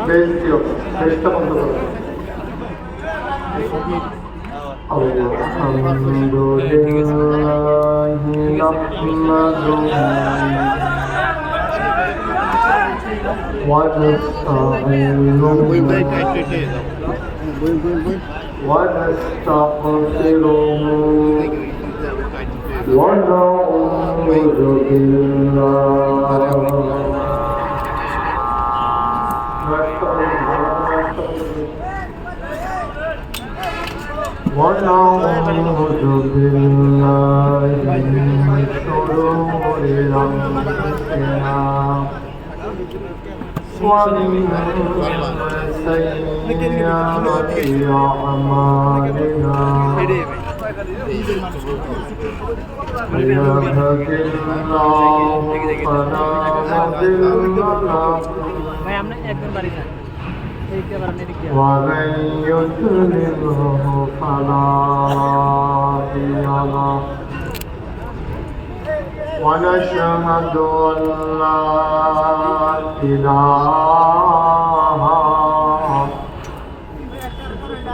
বেশটিও বেশটা বন্ধ করো ونستغفره ونعوذ بالله من شرور أنفسنا ومن سيئات أعمالنا من يهده الله فلا مضل له ومن يضلله فلا هادي له ونشهد أن لا إله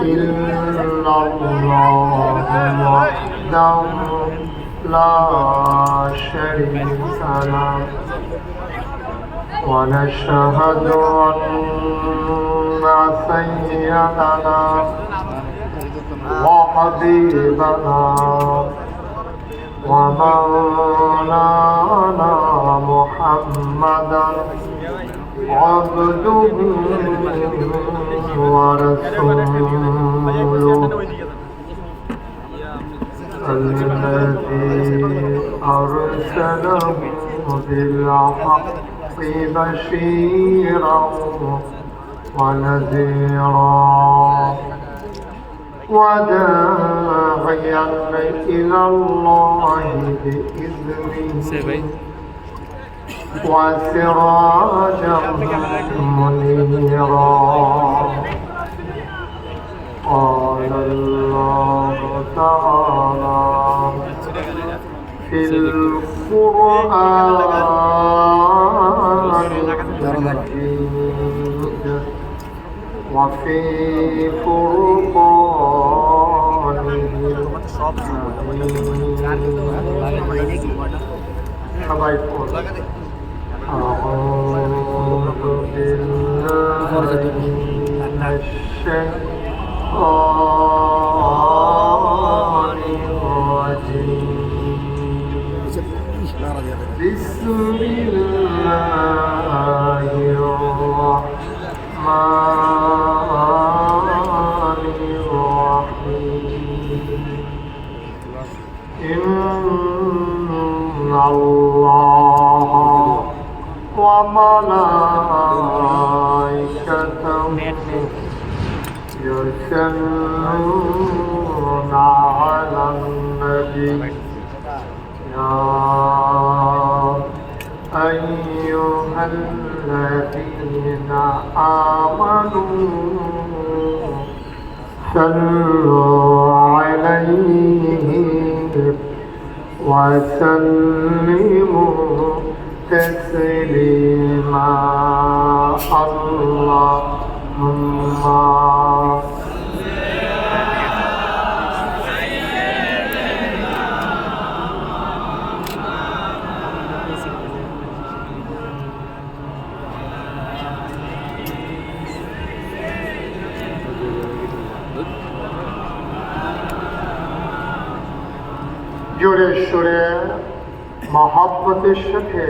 إلا الله وحده لا شريك له ونشهد أن سيدنا وحبيبنا ومولانا محمدا عبده ورسوله الذي أرسله بالحق بشيرا ونذيرا وداعيا إلى الله بإذنه وسراجا منيرا قال الله تعالى في القرآن المجيد وفي فرقانه أعوذ بالله من الشيطان الرجيم بسم الله الرحمن الرحيم إن الله وملائكته يصلون على النبي يا أيها الذين آمنوا صلوا عليه وسلموا تسليما اللهم জোরে সুরে মহব্বতের সাথে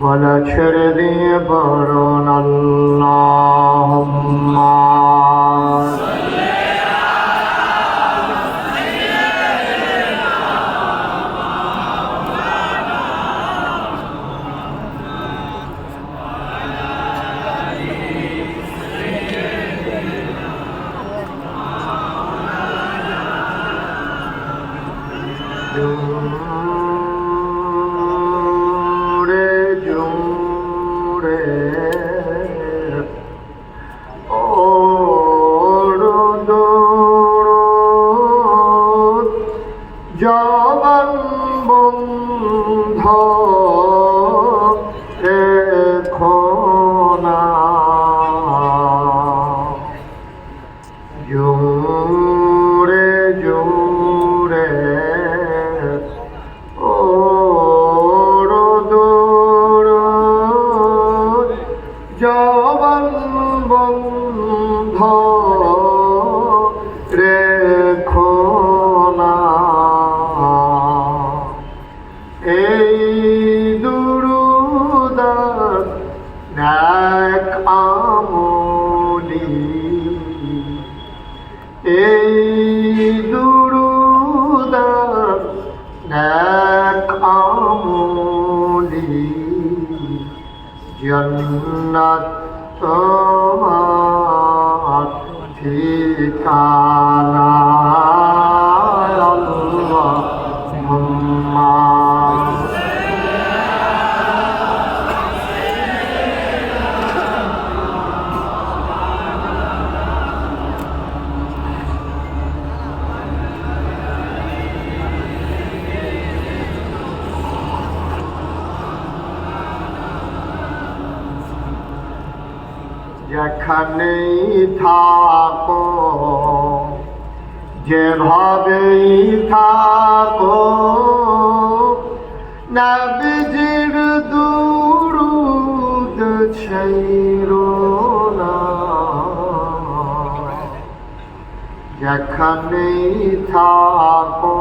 গলা ছেড়ে দিয়ে বরণ আল্লাহুম্মা জোরে জোরে ও নেক আমলি এই দুরুদ নেক আমলি জান্নাত তোমার ঠিকানা আল্লাহুম্মা যেখানেই থাকো যেভাবেই থাকো নবীজির দুরূদ ছাইরো না। যেখানেই থাকো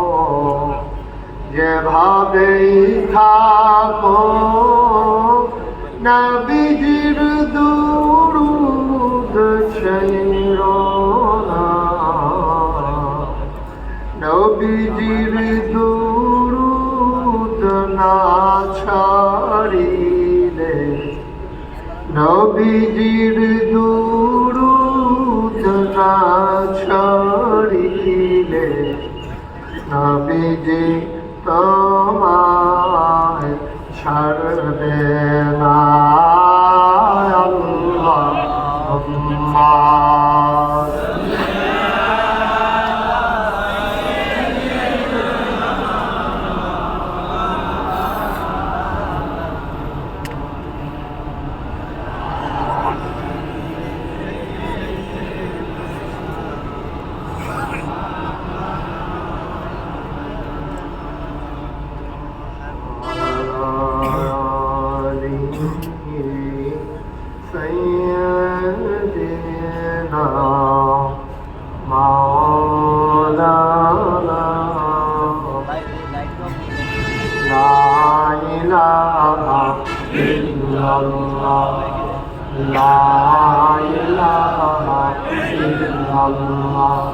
যেভাবেই থাকো নবীজির দুরূদ ছাইরো না। নবীজির দুরূদ না ছাড়িলে নবীজির দুরূদ না ছাড়িলে নবীজি তোমায় ছাড়বে না। আল্লাহুম্মা سيدنا مولانا لا إله إلا الله لا إله إلا الله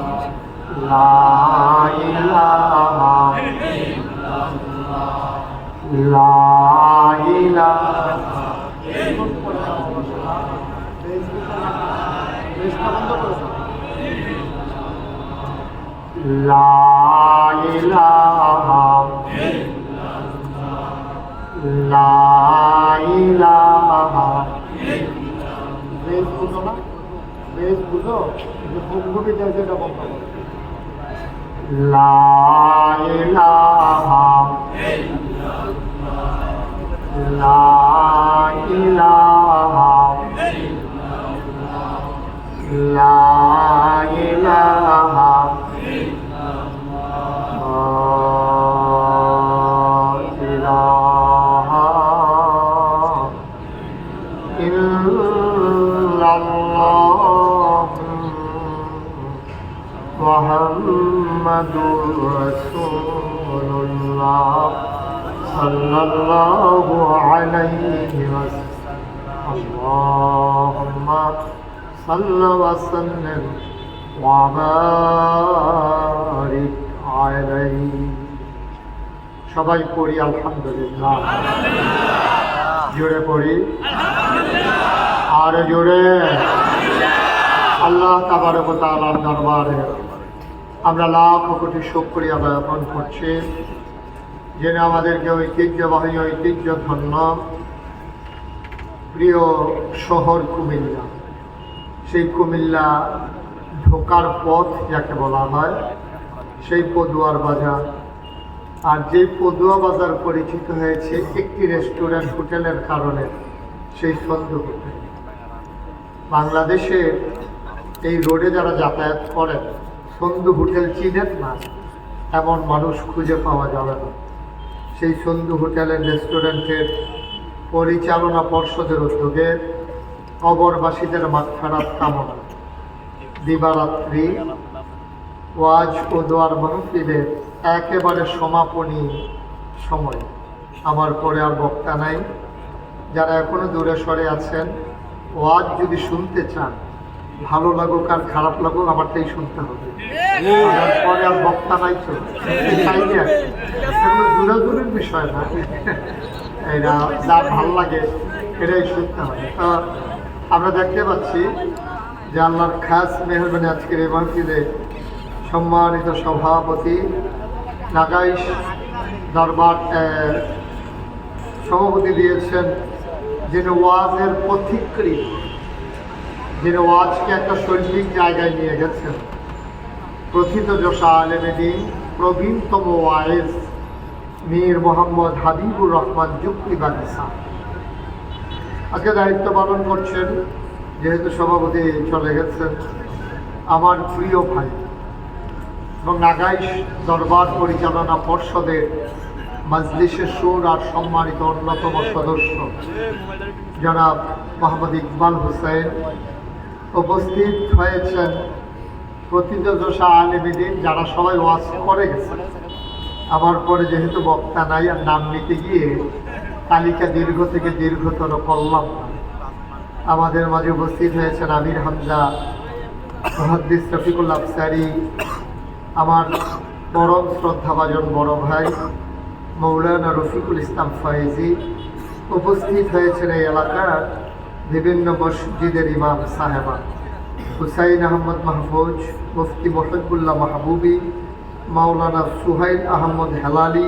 لا إله إلا الله لا إله لا إله لا إله বেশ বুঝো না বেশ বুঝো যে ভূমি যেটা বলতে হবে লা ইলাহা লা ইলাহা লা ইলাহা মুহাম্মাদুর রাসূলুল্লাহ সাল্লাল্লাহু আলাইহি ওয়াসাল্লাম। আল্লাহুম্মা সাল্লি ওয়া সাল্লিম ওয়া বারিক আলাইহি। সবাই পড়ি আলহামদুলিল্লাহ। জোরে পড়ি আর জোরে। আল্লাহ তাবারক ওয়া তাআলার দরবারে আমরা লাখ কোটি শুকরিয়া জ্ঞাপন করছি, যিনি আমাদেরকে ঐতিহ্যবাহী ঐতিহ্যধন্য প্রিয় শহর কুমিল্লা, সেই কুমিল্লা ঢোকার পথ যাকে বলা হয়, সেই পদুয়ার বাজার। আর যেই পদুয়া বাজার পরিচিত হয়েছে একটি রেস্টুরেন্ট হোটেলের কারণে, সেই সন্ধ্যা হোটেল। বাংলাদেশে এই রোডে যারা যাতায়াত করেন সন্ধু হোটেল চিনেন না এমন মানুষ খুঁজে পাওয়া যাবে না। সেই সন্ধু হোটেলের রেস্টুরেন্টের পরিচালনা পর্ষদের উদ্যোগে কবরবাসীদের মাগফিরাত কামনা, দিবারাত্রি ওয়াজ ও দোয়ার মাহফিলের একেবারে সমাপনী সময়। আমার পরে আর বক্তা নাই, যারা এখনো দূরে সরে আছেন, ওয়াজ যদি শুনতে চান, ভালো লাগুক আর খারাপ লাগুক আমারটাই শুনতে হবে। পরে আর বক্তা নাই তো, এগুলো জোরাজুরির বিষয় না, এরা যা ভালো লাগে এটাই শুনতে হবে। তো আমরা দেখতে পাচ্ছি যে আল্লাহর খাস মেহরবানি আজকের এই মাহফিলে সম্মানিত সভাপতি নাগাইশ দরবার সভাপতি দিয়েছেন, যিনি ওয়াজের পথিকৃৎ, যিনি ওয়াজকে একটা শৈল্পিক জায়গায় নিয়ে গেছেন, প্রথিতযশা আলেমে দ্বীন, প্রবীণতম ওয়াইজ মীর মোহাম্মদ হাবিবুর রহমান যুক্তিবাদী সাহেব আজকে দায়িত্ব পালন করছেন। যেহেতু সভাপতি চলে গেছেন, আমার প্রিয় ভাই এবং নাগাইশ দরবার পরিচালনা পর্ষদের মজলিসে সুর আর সম্মানিত অন্যতম সদস্য জনাব মোহাম্মদ ইকবাল হোসেন উপস্থিত হয়েছেন, প্রথিতযশা আলেমে দ্বীন, যারা সবাই ওয়াজ করে গেছেন। আমার পরে যেহেতু বক্তা নাই, আর নাম নিতে গিয়ে তালিকা দীর্ঘ থেকে দীর্ঘতর করলাম না। আমাদের মাঝে উপস্থিত হয়েছেন আমির হামজা, মুহাদ্দিস রফিকুল আফসারি, আমার পরম শ্রদ্ধাভাজন বড় ভাই মৌলানা রফিকুল ইসলাম ফয়েজি, উপস্থিত হয়েছেন এই এলাকার বিভিন্ন মসজিদের ইমাম সাহেবা, হুসাইন আহমদ মাহফুজ, মুফতি মহিবুল্লাহ মাহবুবী, মাওলানা সুহাইল আহমদ হেলালি,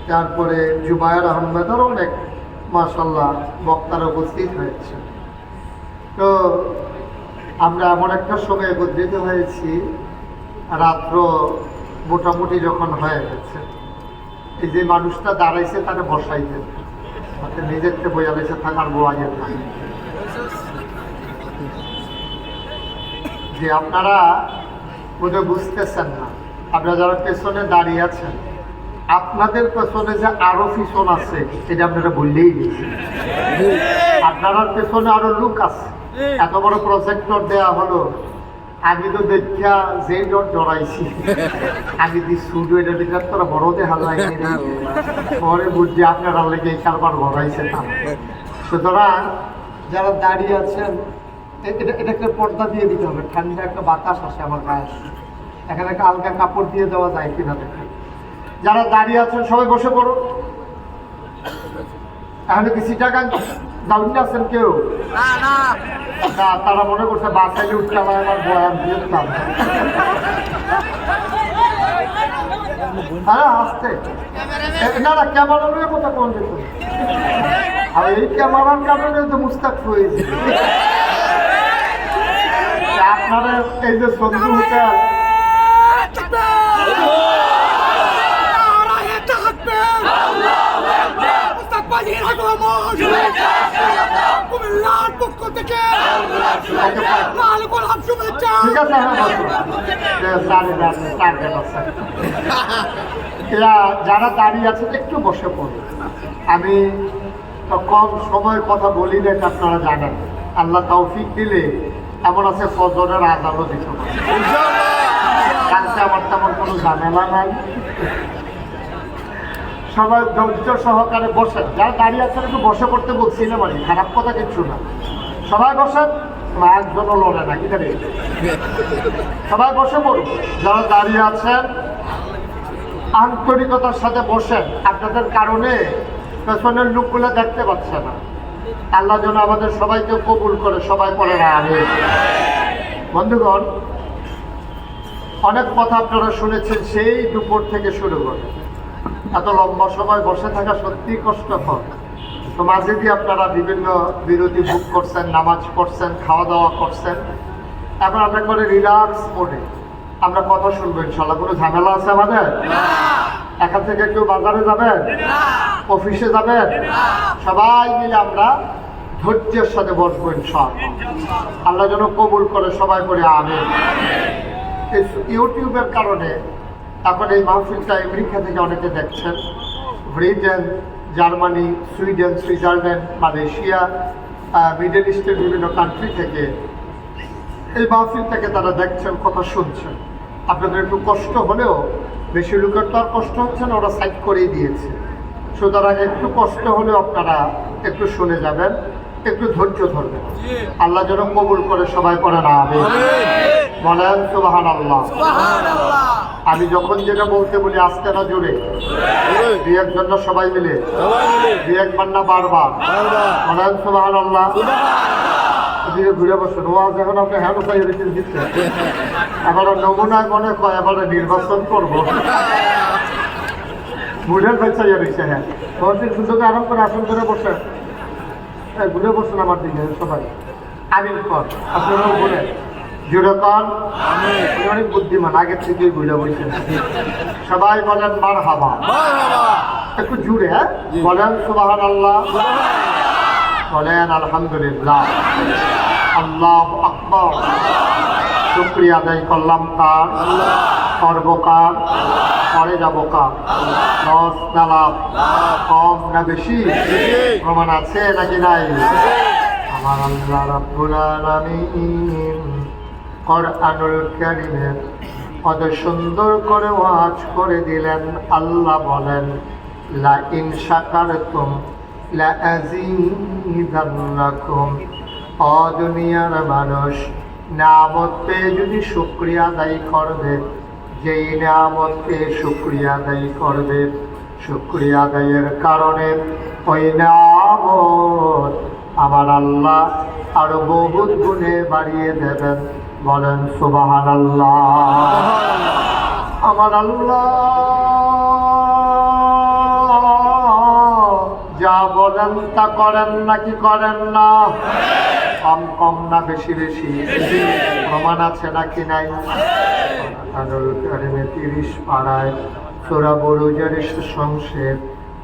তারপরে জুবায়ের আহমেদ, আরও অনেক মাশাল্লাহ বক্তারা উপস্থিত হয়েছে। তো আমরা এমন একটা সময় একত্রিত হয়েছি, রাত্র মোটামুটি যখন হয়ে গেছে, এই যে মানুষটা দাঁড়াইছে তাকে বসাই দেন, নিজের থেকে বইয়ালেছে থাকার বোয়াজের না। যে আপনারা বোধহয় বুঝতেছেন না, আপনারা যারা পেছনে দাঁড়িয়ে আছেন, আপনাদের পেছনে যে আরো পিছন আছে এটা আপনারা বললেই দিয়েছেন। আপনার পেছনে আরো লোক আছে, এত বড় প্রজেক্টর দেওয়া হলো। আমি তো দেখা যেই ডট জড়াইছি, আমি দি শুধু এটা দেখে তোরা বড় দেখা লাগে, পরে বুঝছি আপনারা লেগে এই কারবার ভরাইছে না। সুতরাং যারা দাঁড়িয়ে আছেন, এটাকে পর্দা দিয়ে দিতে হবে, ঠান্ডা একটা বাতাস আসে আমার গায়ে, এখানে একটা হালকা কাপড় দিয়ে দেওয়া যায় কিনা দেখেন। যারা দাঁড়িয়ে আছেন সবাই বসে পড়ুন। এখন কি সিটাগাং দাউনি আছেন কেউ? না, তারা মনে করছে বাসাইলে উঠতে আমার বয়ান দিতাম। হ্যাঁ, আসতে না, ক্যামেরা নিয়ে কথা কোন যেত, আর এই ক্যামেরার কারণে তো মুস্তাক হয়েছে। আপনারা এই যে সন্ধু হোটেল, যারা দাঁড়িয়ে আছে একটু বসে পড়ে। আমি তো কম সময়ের কথা বলি না, আপনারা জানেন। আল্লাহ তৌফিক দিলে এমন আছে ফজরের আযানও দিতে পারে। কালকে আমার তেমন কোনো ঝামেলা নাই। সবাই ধৈর্য সহকারে বসেন। যারা দাঁড়িয়ে আছেন একটু বসে পড়তে বলছি না, মানে খারাপ কথা কিচ্ছু না। সবাই বসেন, একজনও লড়ে না, কি জানি, সবাই বসে পড়ুন। যারা দাঁড়িয়ে আছেন আন্তরিকতার সাথে বসেন। আপনাদের কারণে পেছনের লোকগুলো দেখতে পাচ্ছে না। আল্লাহ যেন আমাদের সবাইকে কবুল করে, সবাই পড়ে না। আমি বন্ধুগণ, অনেক কথা আপনারা শুনেছেন সেই দুপুর থেকে শুরু করে। এত লম্বা সময় বসে থাকা সত্যি কষ্টকর। তো মাঝে দিয়ে আপনারা বিভিন্ন বিরতি ভোগ করছেন, নামাজ পড়ছেন, খাওয়া দাওয়া করছেন। এখন আমরা করে রিল্যাক্স মোডে আমরা কথা শুনবো ইনশাল্লাহ। কোনো ঝামেলা আছে আমাদের? এখান থেকে কেউ বাজারে যাবেন, অফিসে যাবেন, সবাই মিলে আমরা ধৈর্যের সাথে বসবো ইনশাল্লাহ। আল্লাহ যেন কবুল করে, সবাই করে আমিন। এই ইউটিউবের কারণে এখন এই মাহফিলটা আমেরিকা থেকে অনেকে দেখছেন, Britain, Germany, Sweden, Switzerland, Malaysia, middle ইস্টের বিভিন্ন কান্ট্রি থেকে এই মাহফিলটাকে তারা দেখছেন, কথা শুনছেন। আপনাদের একটু কষ্ট হলেও বেশি লোকের তো আর কষ্ট হচ্ছে না, ওরা সাইড করেই দিয়েছে। সুতরাং একটু কষ্ট হলেও আপনারা একটু শুনে যাবেন, একটু ধৈর্য ধরবেন। আল্লাহ যেন কবুল করে সবাই পড়ে না আমিন বলেন সুবহানাল্লাহ। আমি যখন যেটা বলতে বলি আজকে না জোরে, দুই একজন না সবাই মিলে, দুই একবার না বারবার বলেন সুবহানাল্লাহ। ঘুরে বসুন, ওয়াজ এখন আপনি হ্যাঁ চাই দিচ্ছেন, এবারে নমুনায় মনে কয় এবারে নির্বাচন করবো, বুঝের চাইয়া রয়েছে। হ্যাঁ মসজিদ সুযোগ আরাম করে আসন করে বসে ঘুরে বসুন আমার দিকে সবাই আমিন কর, আপনারাও ঘুরে জুড়ে কর। অনেক বুদ্ধিমান, আগের থেকেই ঘুরে বসে সবাই বলেন মারহাবা, একটু জুড়ে হ্যাঁ বলেন সুবহানাল্লাহ, বলেন আলহামদুলিল্লাহ, আল্লাহু আকবার। শুকরিয়া আদায় করলাম কার, করব কার, পরে যাব কার, লস না লাভ, কম না বেশি, প্রমাণ আছে নাকি নাই? আমার আল্লাহ রাব্বুল আলামিন কোরআনুল কারীমে কত সুন্দর করে ওয়াজ করে দিলেন। আল্লাহ বলেন লা ইন শাকারতুম লা আযীদান্নাকুম। ও দুনিয়ার মানুষ, নিয়ামত পেয়ে যদি শুকরিয়া আদায় করবে, যেই নিয়ামত পেয়ে শুকরিয়া আদায় করবে, শুকরিয়া আদায়ের কারণে ওই নিয়ামত আমার আল্লাহ আরো বহুত গুণে বাড়িয়ে দেবেন। বলেন সুবহানাল্লাহ। আমার আল্লাহ যা বলেন তা করেন নাকি করেন না? কম কম না বেশি বেশি, প্রমাণ আছে নাকি নাই? 30 পাড়ায় সূরা বুরুজের সংক্ষেপ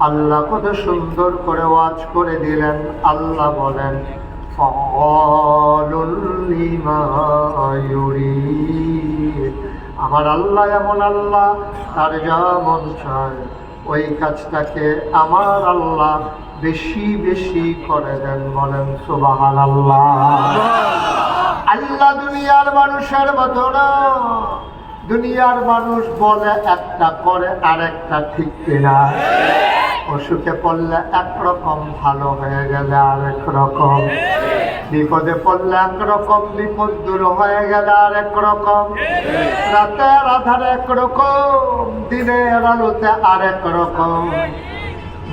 আল্লাহ কত সুন্দর করে ওয়াজ করে দিলেন। আল্লাহ বলেন ফাআলুল লিমা ইউরিদ। আমার আল্লাহ এমন আল্লাহ, তার যা মন চায় ওই কাজটাকে আমার আল্লাহ বেশি বেশি করে দেন। বলেন সুবহানাল্লাহ। আল্লাহ দুনিয়ার মানুষের মতো না। দুনিয়ার মানুষ বলে একটা করে আর একটা ঠিক কিনা। অসুখে পড়লে একরকম, ভালো হয়ে গেলে আরেক রকম, বিপদে পড়লে একরকম, বিপদ দূর হয়ে গেলে আরেক রকম, রাতের আধারে একরকম, দিনের আলোতে আরেক রকম,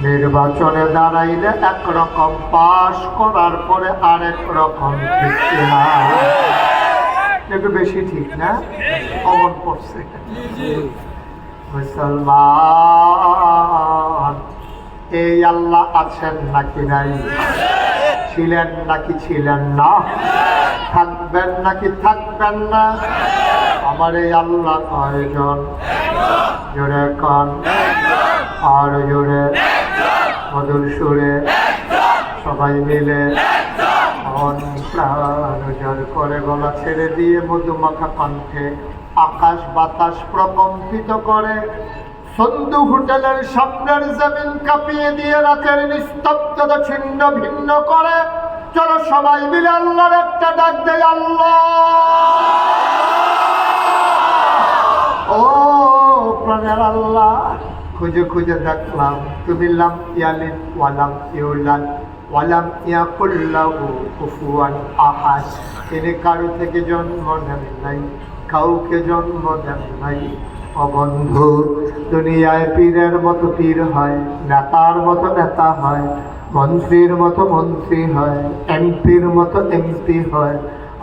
নির্বাচনে দাঁড়াইলে একরকম, পাশ করার পরে আরেক রকম। ঠিক না? একটু বেশি ঠিক না? কমন পড়ছে। মুসলমান, এই আল্লাহ আছেন নাকি নাই? ছিলেন নাকি ছিলেন না? থাকবেন নাকি থাকবেন না? আমার এই আল্লাহ কয়জন? জোরে কন, আর জোরে, মধুর সুরে সবাই মিলে মন প্রাণ উজাড় করে গলা ছেড়ে দিয়ে মধুমাখা কণ্ঠে আকাশ বাতাস প্রকম্পিত করে সন্ধু হোটেলের সামনের জমিন কাঁপিয়ে দিয়ে রাতের নিস্তব্ধতা ছিন্ন ভিন্ন করে চলো সবাই মিলে আল্লাহর একটা ডাক দেয়। আল্লাহ, ও প্রাণের আল্লাহ, খুঁজে খুঁজে দেখলাম তুমি লাম ইয়ালিদ ওয়ালাম ইউলাদ ওয়ালাম ইয়াকুল লাহু কুফুয়ান আহাদ। তিনি কারো থেকে জন্ম নেন নাই, কাউকে জন্ম দেন নাই। ও বন্ধু, দুনিয়ায় পীরের মতো পীর হয়, নেতার মতো নেতা হয়, মন্ত্রীর মতো মন্ত্রী হয়, এমপির মতো এমপি হয়।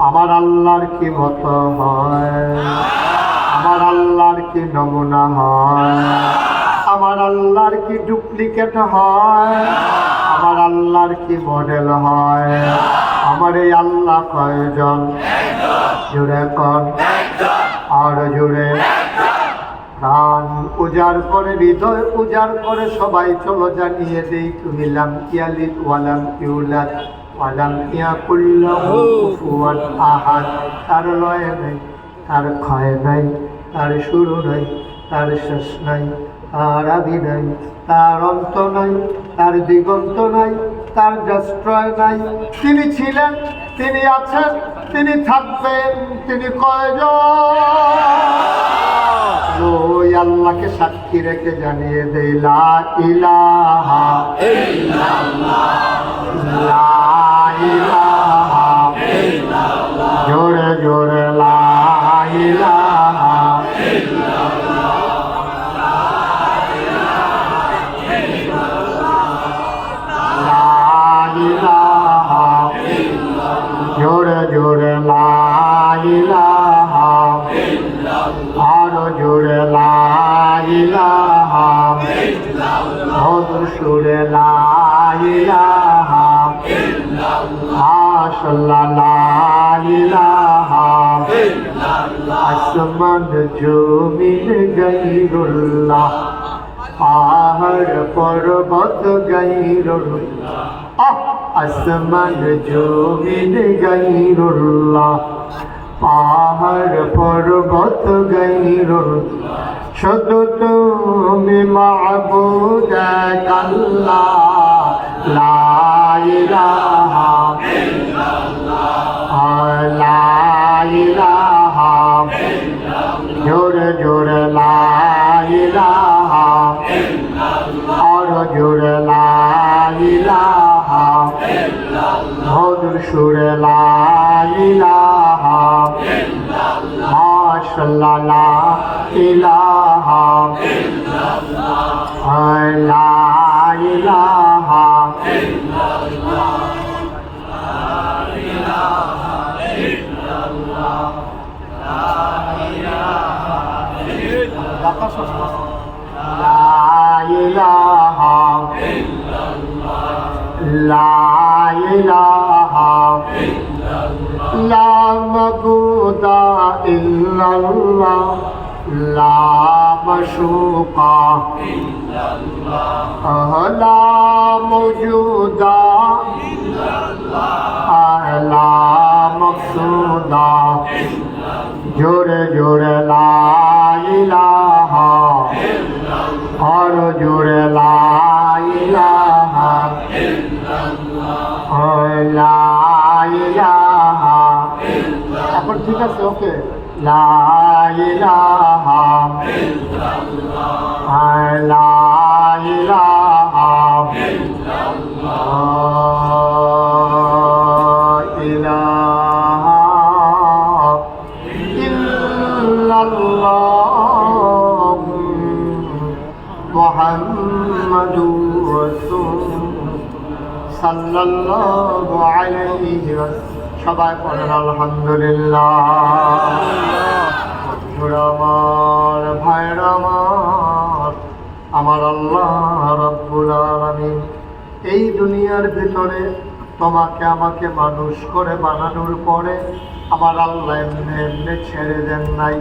আমার আল্লাহর কি মতো হয়? আমার আল্লাহর কি নমুনা হয়? আমার আল্লাহর কি ডুপ্লিকেট হয়? আমার আল্লাহর কি মডেল হয়? আমার এই আল্লাহ কয়জন? জুড়ে কন, আর জুড়ে। প্রাণ উজাড় করে, হৃদয় উজাড় করে সবাই চলো জানিয়ে দেই তুমি লাম ইয়ালিদ ওয়ালাম ইউলাদ ওয়ালাম ইয়াকুল লাহু কুফুয়ান আহাদ। তার লয় নাই, তার ক্ষয় নাই, তার শুরু নাই, তার শেষ নাই, তার আদি নাই, তার অন্ত নাই, তার দিগন্ত নাই, তার যস্ত্রয় নাই। তিনি ছিলেন, তিনি আছেন, তিনি থাকবেন। তিনি কয়জন? আল্লাহকে সাক্ষী রেখে জানিয়ে দেই লা ইলাহা লা ইলাহা জোরে জোরে লা ইলাহা জোরে জোরে লা ইলাহা আরো জোরে লা ইলাহা মধুর সুরে লা ইলাহা মাশাআল্লাহ লা ইলাহা আসমান জমিন গায়রুল্লাহ পাহাড় পর্বত গায়রুল্লাহ আসমান জমিন গায়রুল্লাহ পাহাড় পর্বত গায়রুল্লাহ শুধু তুমি মাবুদ এক আল্লাহ লা ইলাহা লা ইলাহা জোরে জোরে লা ইলাহা আর জোরে লা ইলাহা মধুর সুরে লা ইলাহা মাশাআল্লাহ লা ইলাহা লা ইলাহা লা ইলাহা লা মাবুদা ইল্লাল্লাহ লা মাশুকা ইল্লাল্লাহ লা মওজুদা ইল্লাল্লাহ লা মকসুদা জোরে জোরে লা ইলাহা আর জোরে লা ইলাহা লা ইলাহা এখন ঠিক আছে ওকে লা ইলাহা লা ইলাহা ইলাহা ইল্লাল্লাহ মুহাম্মাদুর রাসূলুল্লাহ সাল্লাল্লাহু আলাইহি ওয়াসাল্লাম সবাই পড়েন আলহামদুলিল্লাহ। আমার ভাইরা আমার আল্লাহ রাব্বুল আলামিন এই দুনিয়ার ভিতরে তোমাকে আমাকে মানুষ করে বানানোর পরে আমার আল্লাহ এমনি এমনি ছেড়ে দেন নাই।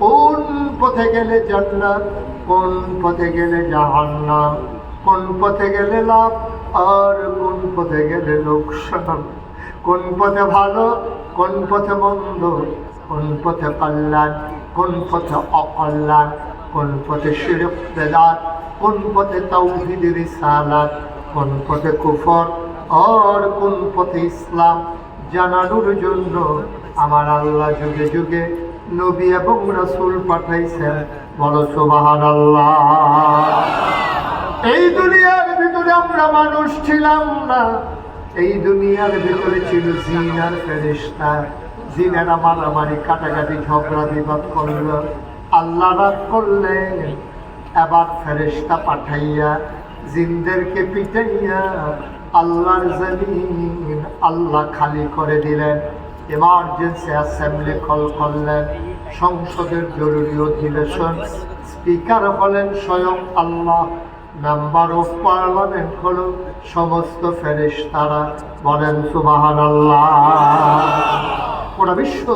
কোন পথে গেলে জান্নাত, কোন পথে গেলে জাহান্নাম, কোন পথে গেলে লাভ আর কোন পথে গেলে লোকসান, কোন পথে ভালো কোন পথে মন্দ, কোন পথে কল্যাণ কোন পথে অকল্যাণ, কোন পথে শিরক বেদাত, কোন পথে তাওহীদ রিসালাত, কোন পথে কুফর আর কোন পথে ইসলাম জানানোর জন্য আমার আল্লাহ যুগে যুগে নবী এবং রাসূল পাঠাইছেন। বলো সুবহানাল্লাহ। এই দুনিয়ার ভিতরে আমরা মানুষ ছিলাম না, এই দুনিয়ার ভিতরে ছিল জিন আর ফেরেশতা। জিনেরা মারামারি কাটাকাটি ঝগড়া বিবাদ করল, আল্লাহ রাগ করলেন। এবার ফেরেশতা পাঠাইয়া জিনদেরকে পিটাইয়া আল্লাহর জমিন আল্লাহ খালি করে দিলেন। এমার্জেন্সি অ্যাসেম্বলি কল করলেন, সংসদের জরুরি অধিবেশন, স্পিকার হলেন স্বয়ং আল্লাহ, মেম্বার অফ পার্লামেন্ট হলো সমস্ত ফেরেশতারা। বলেন সুবহানাল্লাহ। পুরো বিশ্ব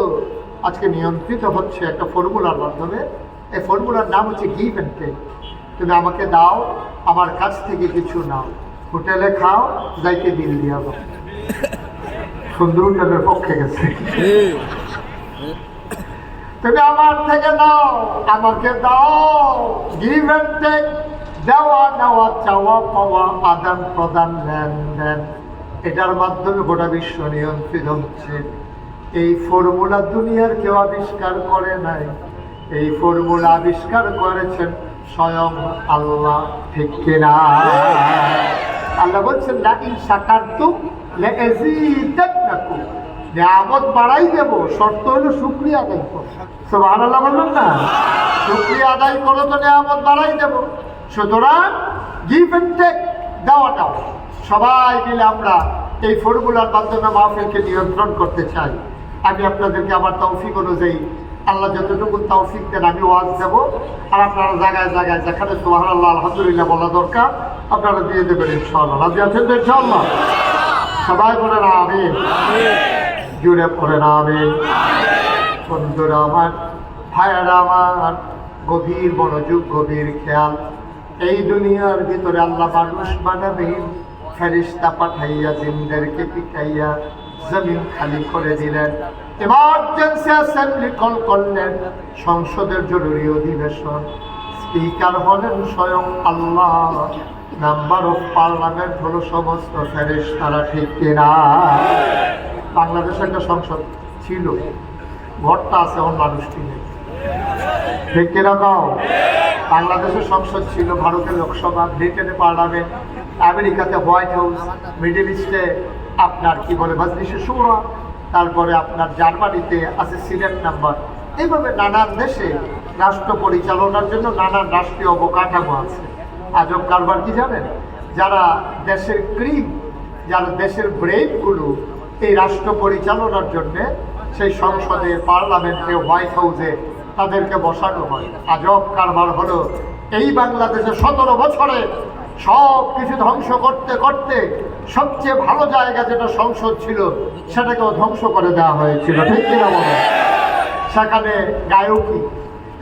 আজকে নিয়ন্ত্রিত হচ্ছে একটা ফর্মুলার মাধ্যমে। এই ফর্মুলার নাম হচ্ছে গিভ অ্যান্ড টেক। তুমি আমাকে দাও, আমার কাছ থেকে কিছু নাও। হোটেলে খাও, যাইতে বিল দিয়া দাও। সুন্দর হোটেলের পক্ষে গেছে। তুমি আমার থেকে নাও, আমাকে দাও। গিভ অ্যান্ড টেক, দেওয়া নেওয়া, চাওয়া পাওয়া, আদান প্রদান, লেনদেন, এটার মাধ্যমে গোটা বিশ্ব নিয়ন্ত্রিত হচ্ছে। এই ফর্মুলা দুনিয়ার কেউ আবিষ্কার করে নাই, এই ফর্মুলা আবিষ্কার করেছেন স্বয়ং আল্লাহ, ঠিক কিনা? আল্লাহ বলছেন লা ইন শাকারতুম লাযীদান্নাকুম, নিয়ামত বাড়াই দেব, শর্ত হলো শুকরিয়া আদায় করো। সুবহানাল্লাহ বলবেন না? শুকরিয়া আদায় করো তো নিয়ামত বাড়াই দেব। সুতরাং গিভ এন্ড টেক, দেওয়া দাও। সবাই মিলে আমরা এই ফর্মুলার মাধ্যমে মাহফিলকে নিয়ন্ত্রণ করতে চাই। আমি আপনাদেরকে আমার তৌফিক অনুযায়ী আল্লাহ যতটুকু তৌফিক দেন আমি ওয়াজ দেব, আর আপনারা জায়গায় জায়গায় যেখানে সুবহানাল্লাহ আলহামদুলিল্লাহ বলা দরকার আপনারা দিয়ে দেবেন ইনশাআল্লাহ। রাজি আছেন তো ইনশাআল্লাহ? সবাই বলেন আমিন, জুড়ে পড়েন আমিন। বন্ধুরা আমার, ভাইয়েরা আমার, গভীর মনোযোগ, গভীর খেয়াল। এই দুনিয়ার ভিতরে আল্লাহ মানুষ বানাবেন, ফেরেশতা পাঠাইয়া জিনদেরকে পিটাইয়া জমিন খালি করে দিলেন। ইমার্জেন্সি অ্যাসেম্বলি কল করলেন, সংসদের জরুরি অধিবেশন। স্পিকার হলেন স্বয়ং আল্লাহ, মেম্বার অফ পার্লামেন্ট হলো সমস্ত ফেরেশতারা, ঠিক কিনা? বাংলাদেশে একটা সংসদ ছিল, ঘরটা আছে, এখন মানুষটি নেই, ঠিক কিরকম? বাংলাদেশের সংসদ ছিল, ভারতের লোকসভা, ব্রিটেনে পার্লামেন্ট, আমেরিকাতে হোয়াইট হাউস, মিডল ইস্টে আপনার কি বলে মাজলিসে শুরা, তারপরে আপনার জার্মানিতে আছে সিনেট নাম্বার। এইভাবে নানান দেশে রাষ্ট্র পরিচালনার জন্য নানান রাষ্ট্রীয় অবকাঠামো আছে। আজব কারবার কি জানেন? যারা দেশের ক্রিম, যারা দেশের ব্রেইনগুলো এই রাষ্ট্র পরিচালনার জন্যে সেই সংসদে, পার্লামেন্টে, হোয়াইট হাউসে তাদেরকে বসানো হয়। আজব কারবার হলো এই বাংলাদেশে 17 বছরে সব কিছু ধ্বংস করতে করতে সবচেয়ে ভালো জায়গা যেটা সংসদ ছিল সেটাকেও ধ্বংস করে দেওয়া হয়েছিল, ঠিক কিনা বলে? সেখানে গায়কী,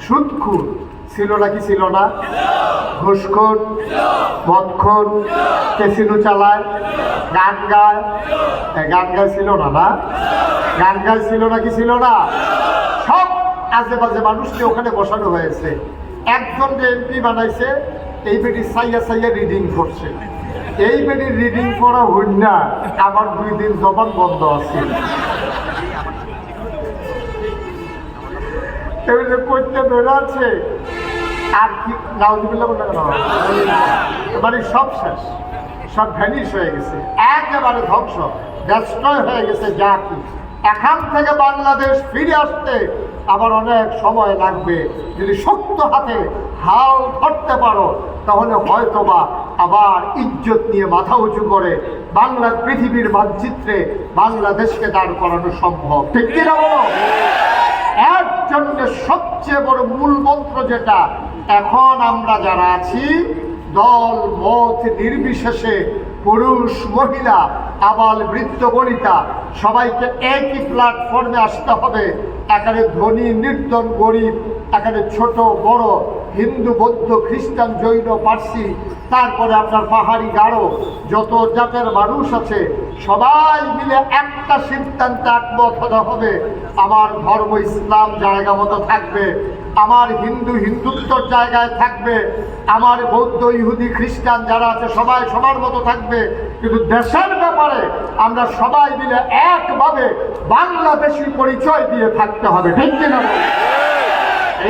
সুদখোর ছিল নাকি ছিল না? ঘুষখোর, মদখোর, ক্যাসিনো চালায়, গান গায়, গান গায় ছিল না? না গান গায় ছিল নাকি ছিল না? সব আজে বাজে মানুষকে ওখানে বসানো হয়েছে। একজন যে এমপি বানাইছে, এই বেটি সাইয়া সাইয়া রিডিং করছে। এই বেটির রিডিং করা হইল না, আমার 2 দিন জবান বন্ধ আছে। এবারে করতে বেড়াচ্ছে আর কি নাউজুবিল্লাহ বলতে গেল, মানে সব শেষ, সব ভ্যানিশ হয়ে গেছে, একেবারে ধ্বংস, ডেস্ট্রয় হয়ে গেছে যা কি। এখান থেকে বাংলাদেশ ফিরে আসতে আবার অনেক সময় লাগবে। যদি শক্ত হাতে হাল ধরতে পারো তাহলে হয়তোবা আবার ইজ্জত নিয়ে মাথা উঁচু করে বাংলার পৃথিবীর মানচিত্রে বাংলাদেশকে দাঁড় করানো সম্ভব, ঠিক কিনা বলো? এর জন্য সবচেয়ে বড় মূল মন্ত্র যেটা, এখন আমরা যারা আছি দল মত নির্বিশেষে, পুরুষ মহিলা আবাল বৃদ্ধ বনিতা সবাইকে একই প্ল্যাটফর্মে আসতে হবে। এখানে ধনী নির্ধন গরিব, এখানে ছোট বড়, হিন্দু বৌদ্ধ খ্রিস্টান জৈন পার্সি, তারপরে আপনার পাহাড়ি গারো, যত জাতের মানুষ আছে সবাই মিলে একটা সিদ্ধান্তে একমত হতে হবে। আমার ধর্ম ইসলাম জায়গা মতো থাকবে, আমার হিন্দু হিন্দুত্বর জায়গায় থাকবে, আমার বৌদ্ধ ইহুদি খ্রিস্টান যারা আছে সবাই সবার মতো থাকবে। কিন্তু দেশের ব্যাপারে আমরা সবাই মিলে একভাবে বাংলাদেশি পরিচয় দিয়ে থাকতে হবে, ঠিক কিনা?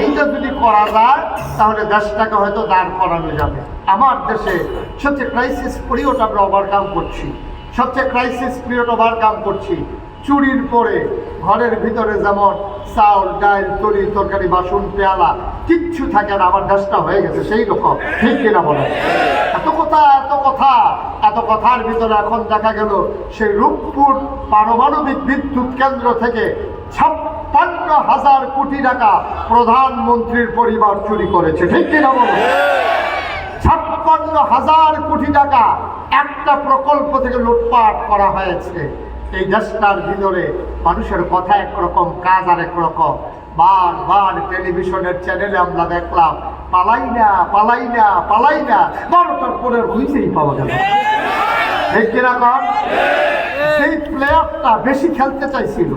এইটা যদি করা যায় তাহলে দেশটাকে হয়তো দাঁড় করানো যাবে। আমার দেশে সবচেয়ে ক্রাইসিস পিরিয়ড আমরা ওভারকাম করছি, সবচেয়ে ক্রাইসিস পিরিয়ড ওভারকাম করছি। চুরির পরে ঘরের ভিতরে যেমন চাউল ডাল তরি তরকারি বাসন পেয়ালা কিচ্ছু থাকে না, আমার দেশটা হয়ে গেছে সেই রকম, ঠিক কিনা বলে? এত কথা এত কথা এত কথার ভিতরে এখন দেখা গেল সেই রূপপুর পারমাণবিক বিদ্যুৎ কেন্দ্র থেকে 56,000 কোটি টাকা প্রধানমন্ত্রীর পরিবার চুরি করেছে, ঠিক কিনা বলো? 56,000 কোটি টাকা একটা প্রকল্প থেকে লুটপাট করা হয়েছে। এই দেশটার ভিতরে মানুষের কথা একরকম, কাজ আর একরকম। বারবার টেলিভিশনের চ্যানেলে আমরা দেখলাম পালাই না পালাই না পালাই না, 12টার পরে হইছেই পাওয়া গেল, ঠিক কিরকম? সেই প্লেয়ারটা বেশি খেলতে চাইছিল,